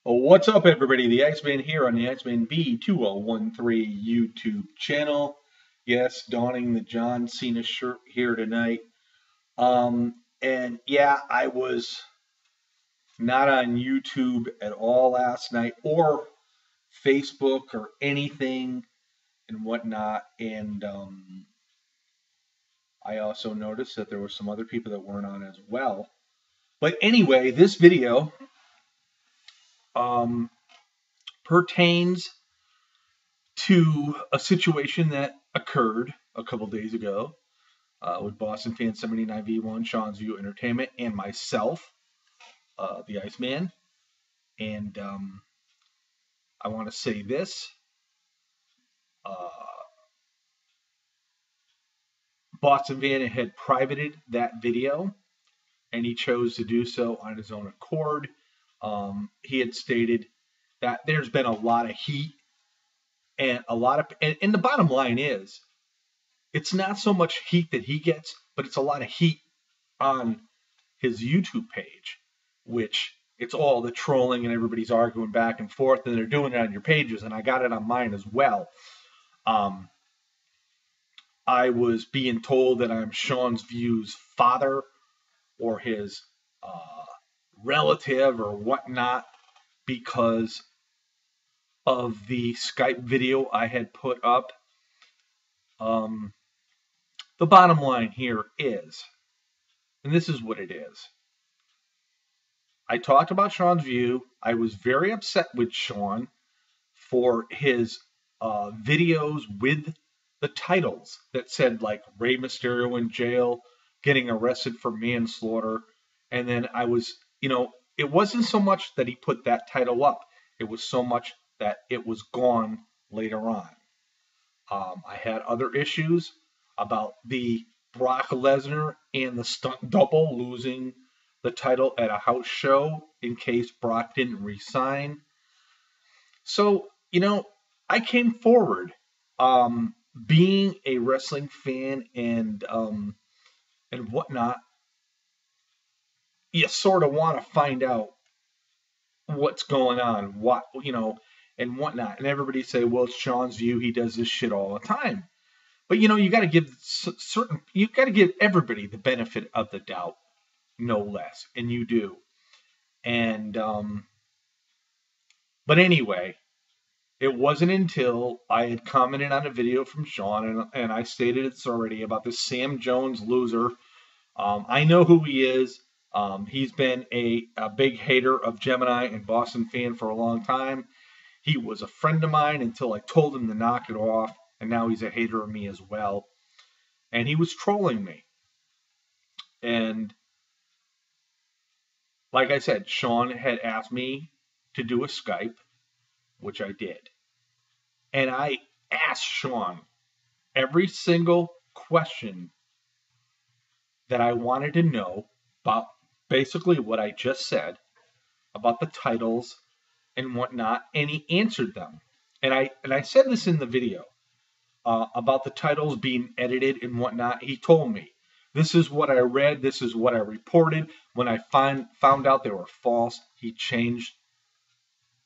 What's up, everybody? The X-Men here on the X-Men B2013 YouTube channel. Yes, donning the John Cena shirt here tonight. And yeah, I was not on YouTube at all last night or Facebook or anything and whatnot. And I also noticed that there were some other people that weren't on as well. But anyway, this video pertains to a situation that occurred a couple days ago with Boston Fan 79V1, Sean's View Entertainment, and myself, the Iceman. And I want to say this. Boston Van had privated that video, and he chose to do so on his own accord. He had stated that there's been a lot of heat and and the bottom line is, it's not so much heat that he gets, but it's a lot of heat on his YouTube page, which it's all the trolling and everybody's arguing back and forth, and they're doing it on your pages, and I got it on mine as well. I was being told that I'm Sean's View's father or his relative or whatnot because of the Skype video I had put up. The bottom line here is, and this is what it is. I talked about Sean's View. I was very upset with Sean for his videos with the titles that said like Rey Mysterio in jail, getting arrested for manslaughter. And then I was, it wasn't so much that he put that title up. It was so much that it was gone later on. I had other issues about the Brock Lesnar and the stunt double losing the title at a house show in case Brock didn't resign. So, I came forward, being a wrestling fan and whatnot. You sort of want to find out what's going on, and whatnot. And everybody say, well, it's Sean's View. He does this shit all the time. But you got to give everybody the benefit of the doubt, no less, and you do. And but anyway, it wasn't until I had commented on a video from Sean, and I stated it's already about this Sam Jones loser. I know who he is. He's been a big hater of Gemini and Boston Fan for a long time. He was a friend of mine until I told him to knock it off, and now he's a hater of me as well. And he was trolling me. And like I said, Sean had asked me to do a Skype, which I did. And I asked Sean every single question that I wanted to know about basically what I just said about the titles and whatnot, and he answered them. And I said this in the video about the titles being edited and whatnot. He told me, this is what I read, this is what I reported. When I found out they were false, he changed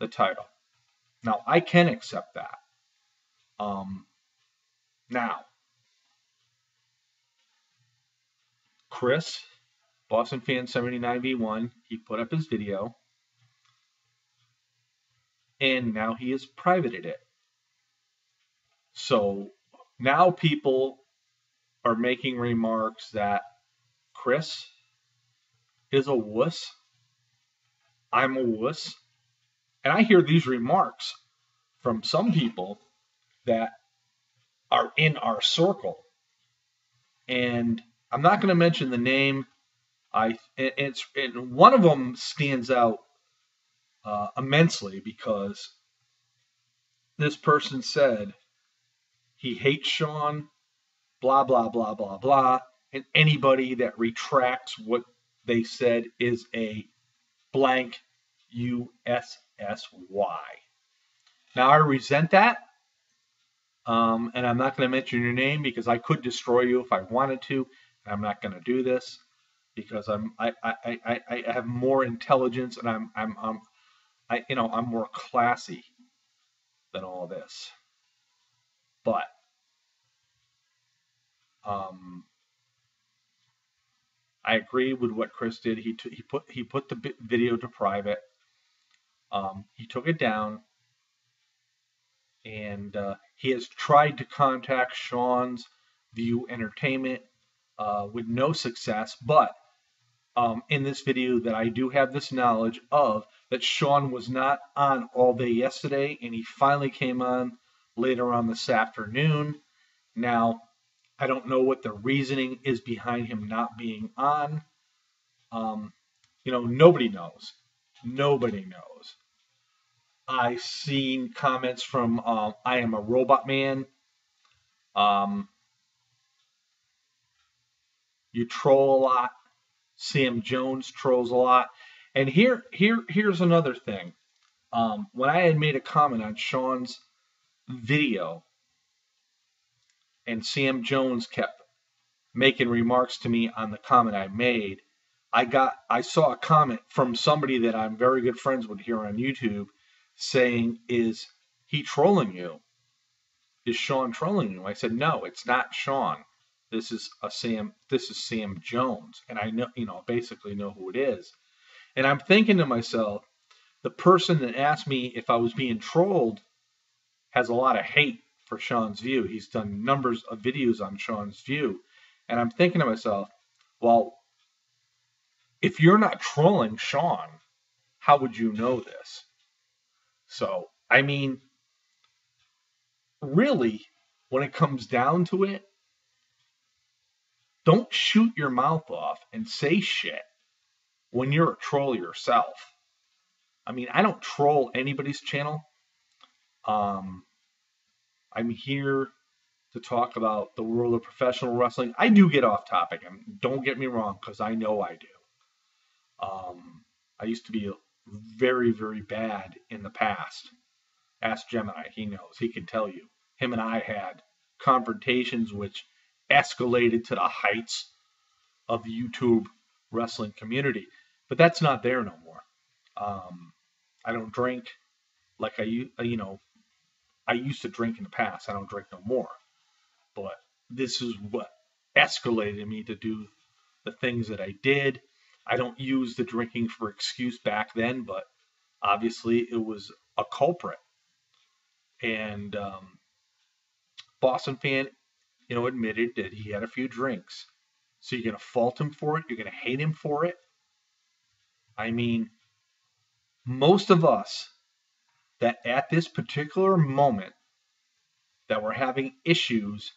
the title. Now, I can accept that. Now, Chris, Boston Fan 79V1, he put up his video, and now he has privated it. So now people are making remarks that Chris is a wuss, I'm a wuss, and I hear these remarks from some people that are in our circle. And I'm not going to mention the name. And one of them stands out immensely because this person said he hates Sean, blah, blah, blah, blah, blah. And anybody that retracts what they said is a blank USSY. Now, I resent that. And I'm not going to mention your name because I could destroy you if I wanted to. And I'm not going to do this because I have more intelligence, and I'm more classy than all this. But um, I agree with what Chris did. He put the video to private. He took it down, and he has tried to contact Sean's View Entertainment with no success. But in this video, that I do have this knowledge of, that Sean was not on all day yesterday, and he finally came on later on this afternoon. Now, I don't know what the reasoning is behind him not being on. Nobody knows. Nobody knows. I've seen comments from I Am a Robot Man. You troll a lot. Sam Jones trolls a lot. And here's another thing. When I had made a comment on Sean's video, and Sam Jones kept making remarks to me on the comment I made, I saw a comment from somebody that I'm very good friends with here on YouTube saying, "Is he trolling you? Is Sean trolling you?" I said, "No, it's not Sean. This is Sam Jones." And I know, basically know who it is. And I'm thinking to myself, the person that asked me if I was being trolled has a lot of hate for Sean's View. He's done numbers of videos on Sean's View. And I'm thinking to myself, well, if you're not trolling Sean, how would you know this? So, I mean, really, when it comes down to it, don't shoot your mouth off and say shit when you're a troll yourself. I mean, I don't troll anybody's channel. I'm here to talk about the world of professional wrestling. I do get off topic, and don't get me wrong, because I know I do. I used to be very, very bad in the past. Ask Gemini, he knows, he can tell you. Him and I had confrontations which escalated to the heights of the YouTube wrestling community, but that's not there no more. I don't drink like I used to drink in the past. I don't drink no more. But this is what escalated me to do the things that I did. I don't use the drinking for excuse back then, but obviously it was a culprit. And Boston Fan, admitted that he had a few drinks. So you're going to fault him for it? You're going to hate him for it? I mean, most of us that at this particular moment that we're having issues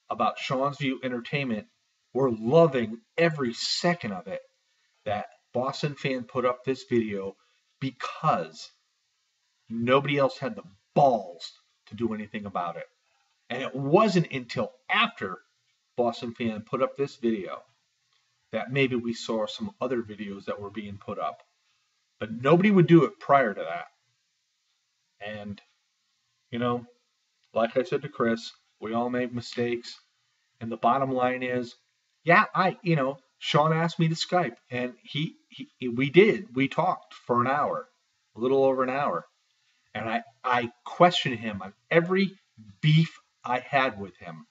about Sean's View Entertainment, we're loving every second of it that Boston Fan put up this video, because nobody else had the balls to do anything about it. And it wasn't until after Boston Fan put up this video that maybe we saw some other videos that were being put up. But nobody would do it prior to that. And, like I said to Chris, we all make mistakes. And the bottom line is, yeah, Sean asked me to Skype, and we talked for an hour, a little over an hour. And I questioned him on every beef I had with him.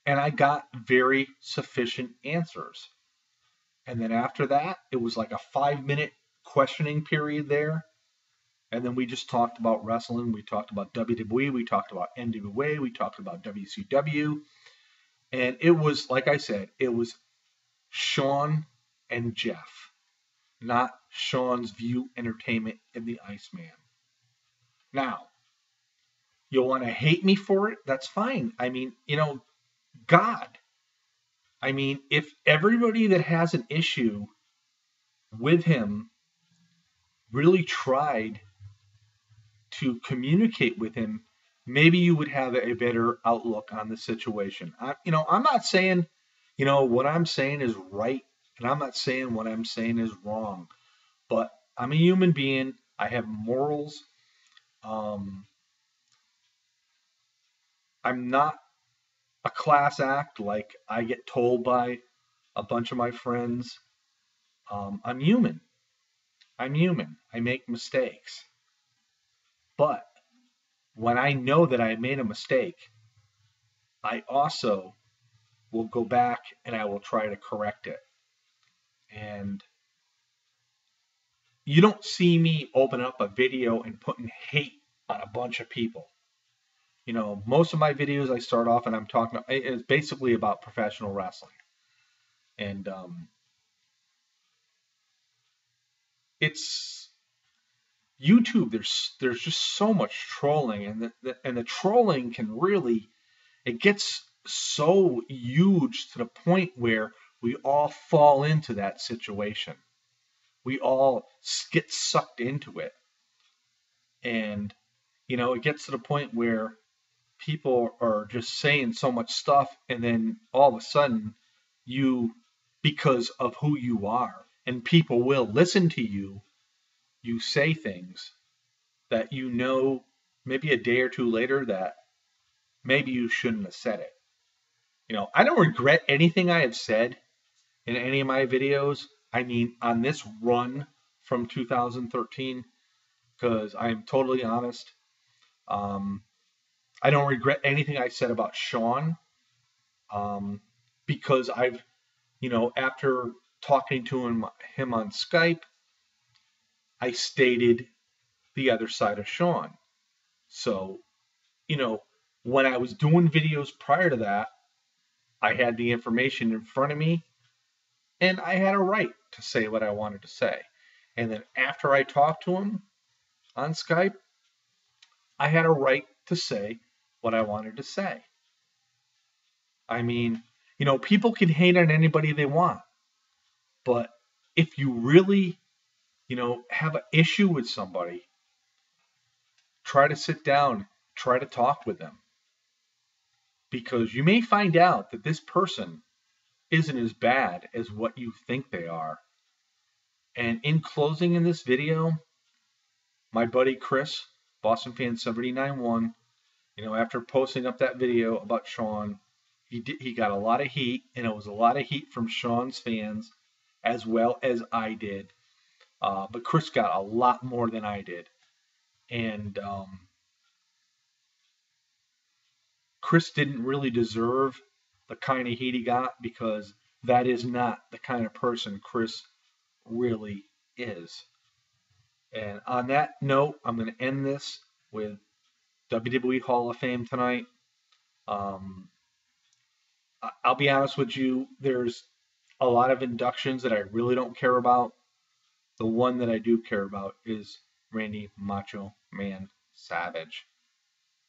And I got very sufficient answers. And then after that, it was like a 5-minute questioning period there. And then we just talked about wrestling. We talked about WWE. We talked about NWA. We talked about WCW. And it was, like I said, it was Sean and Jeff, not Sean's View Entertainment and the Iceman. Now, you'll want to hate me for it. That's fine. I mean, God. I mean, if everybody that has an issue with him really tried to communicate with him, maybe you would have a better outlook on the situation. I'm not saying, what I'm saying is right, and I'm not saying what I'm saying is wrong, but I'm a human being. I have morals. I'm not a class act like I get told by a bunch of my friends. I'm human. I'm human. I make mistakes. But when I know that I made a mistake, I also will go back and I will try to correct it. And you don't see me open up a video and putting hate on a bunch of people. You know, most of my videos I start off and I'm talking, it's basically about professional wrestling. And it's YouTube. There's just so much trolling, and the trolling can really, it gets so huge to the point where we all fall into that situation. We all get sucked into it. And, you know, it gets to the point where people are just saying so much stuff, and then all of a sudden, you, because of who you are, and people will listen to you, you say things that you know maybe a day or two later that maybe you shouldn't have said it. You know, I don't regret anything I have said in any of my videos. I mean, on this run from 2013, because I am totally honest. I don't regret anything I said about Sean, because I've, you know, after talking to him on Skype, I stated the other side of Sean. So, you know, when I was doing videos prior to that, I had the information in front of me and I had a right to say what I wanted to say. And then after I talked to him on Skype, I had a right to say what I wanted to say. I mean, you know, people can hate on anybody they want, but if you really, you know, have an issue with somebody, try to sit down, try to talk with them, because you may find out that this person isn't as bad as what you think they are. And in closing in this video, my buddy Chris, Boston Fan 791, you know, after posting up that video about Sean, he got a lot of heat, and it was a lot of heat from Sean's fans as well as I did. But Chris got a lot more than I did. And Chris didn't really deserve the kind of heat he got, because that is not the kind of person Chris really is. And on that note, I'm going to end this with WWE Hall of Fame tonight. I'll be honest with you, there's a lot of inductions that I really don't care about. The one that I do care about is Randy Macho Man Savage.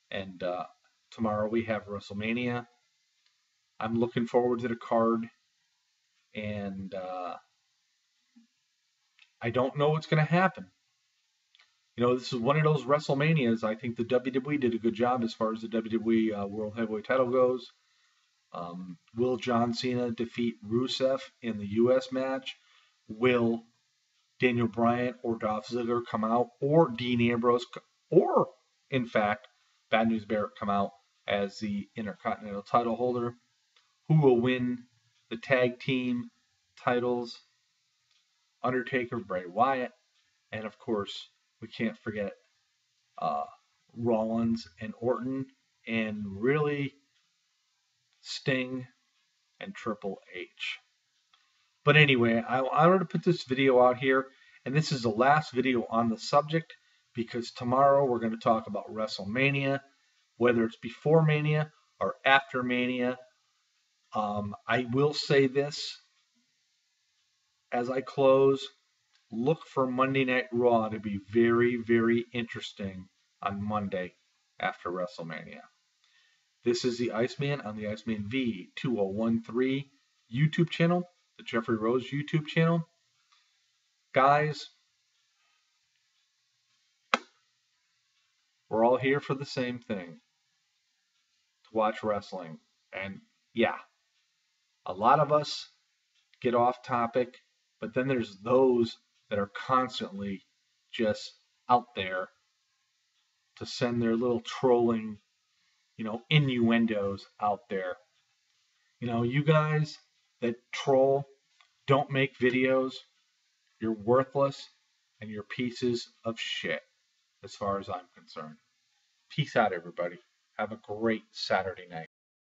And tomorrow we have WrestleMania. I'm looking forward to the card, and I don't know what's going to happen. You know, this is one of those WrestleManias. I think the WWE did a good job as far as the WWE World Heavyweight title goes. Will John Cena defeat Rusev in the U.S. match? Will Daniel Bryan or Dolph Ziggler come out, or Dean Ambrose, or in fact, Bad News Barrett come out as the Intercontinental title holder? Who will win the tag team titles? Undertaker, Bray Wyatt, and of course, we can't forget Rollins and Orton, and really Sting and Triple H. But anyway, I wanted to put this video out here, and this is the last video on the subject, because tomorrow we're going to talk about WrestleMania, whether it's before Mania or after Mania. I will say this as I close: look for Monday Night Raw to be very, very interesting on Monday after WrestleMania. This is the Iceman on the Iceman V2013 YouTube channel, the Jeffrey Rose YouTube channel. Guys, we're all here for the same thing, to watch wrestling. And yeah, a lot of us get off topic, but then there's those that are constantly just out there to send their little trolling, you know, innuendos out there. You know, you guys that troll, don't make videos. You're worthless. and you're pieces of shit, as far as I'm concerned. Peace out, everybody. Have a great Saturday night.